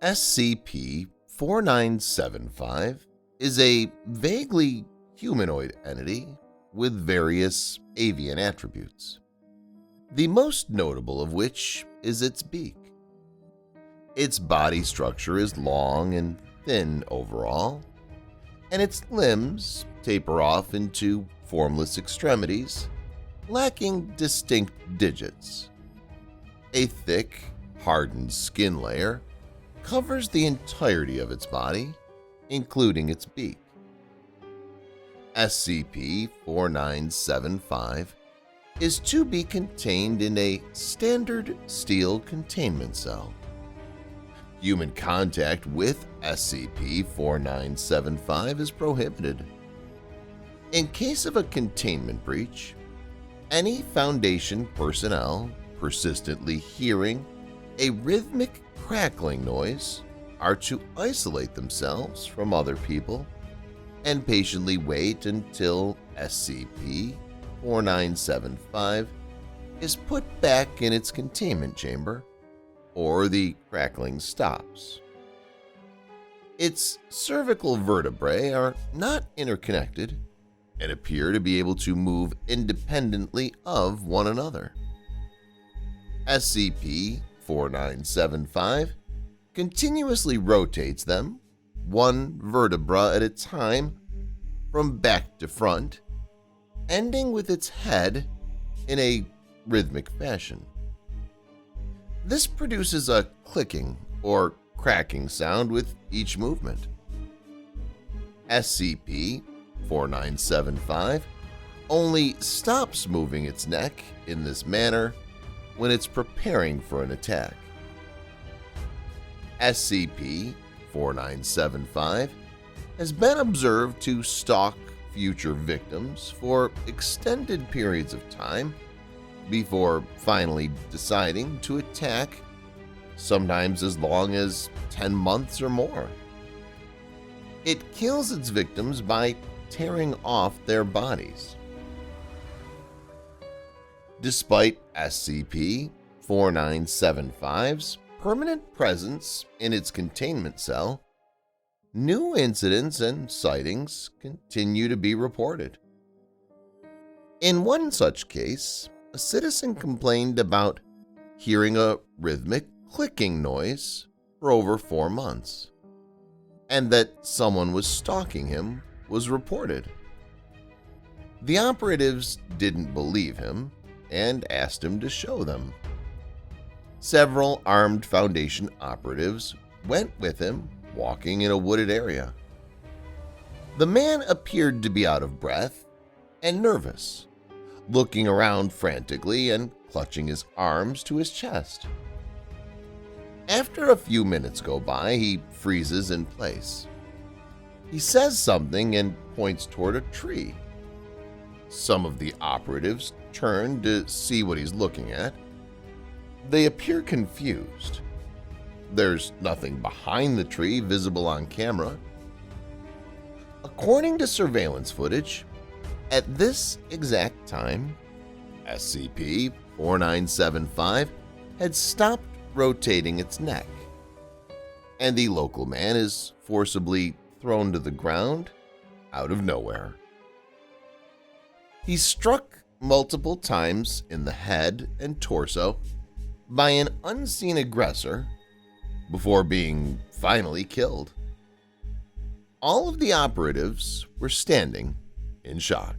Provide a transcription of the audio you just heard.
SCP-4975 is a vaguely humanoid entity with various avian attributes, the most notable of which is its beak. Its body structure is long and thin overall, and its limbs taper off into formless extremities, lacking distinct digits. A thick, hardened skin layer covers the entirety of its body, including its beak. SCP-4975 is to be contained in a standard steel containment cell. Human contact with SCP-4975 is prohibited. In case of a containment breach, any Foundation personnel persistently hearing a rhythmic crackling noise are to isolate themselves from other people and patiently wait until SCP-4975 is put back in its containment chamber or the crackling stops. Its cervical vertebrae are not interconnected and appear to be able to move independently of one another. SCP-4975 continuously rotates them, one vertebra at a time, from back to front, ending with its head in a rhythmic fashion. This produces a clicking or cracking sound with each movement. SCP-4975 only stops moving its neck in this manner when it's preparing for an attack. SCP-4975 has been observed to stalk future victims for extended periods of time before finally deciding to attack, sometimes as long as 10 months or more. It kills its victims by tearing off their bodies. Despite SCP-4975's permanent presence in its containment cell, new incidents and sightings continue to be reported. In one such case, a citizen complained about hearing a rhythmic clicking noise for over 4 months, and that someone was stalking him was reported. The operatives didn't believe him and asked him to show them. Several armed Foundation operatives went with him, walking in a wooded area. The man appeared to be out of breath and nervous, looking around frantically and clutching his arms to his chest. After a few minutes go by, he freezes in place. He says something and points toward a tree. Some of the operatives turn to see what he's looking at. They appear confused. There's nothing behind the tree visible on camera. According to surveillance footage, at this exact time, SCP-4975 had stopped rotating its neck, and the local man is forcibly thrown to the ground out of nowhere. He's struck multiple times in the head and torso by an unseen aggressor before being finally killed. All of the operatives were standing in shock.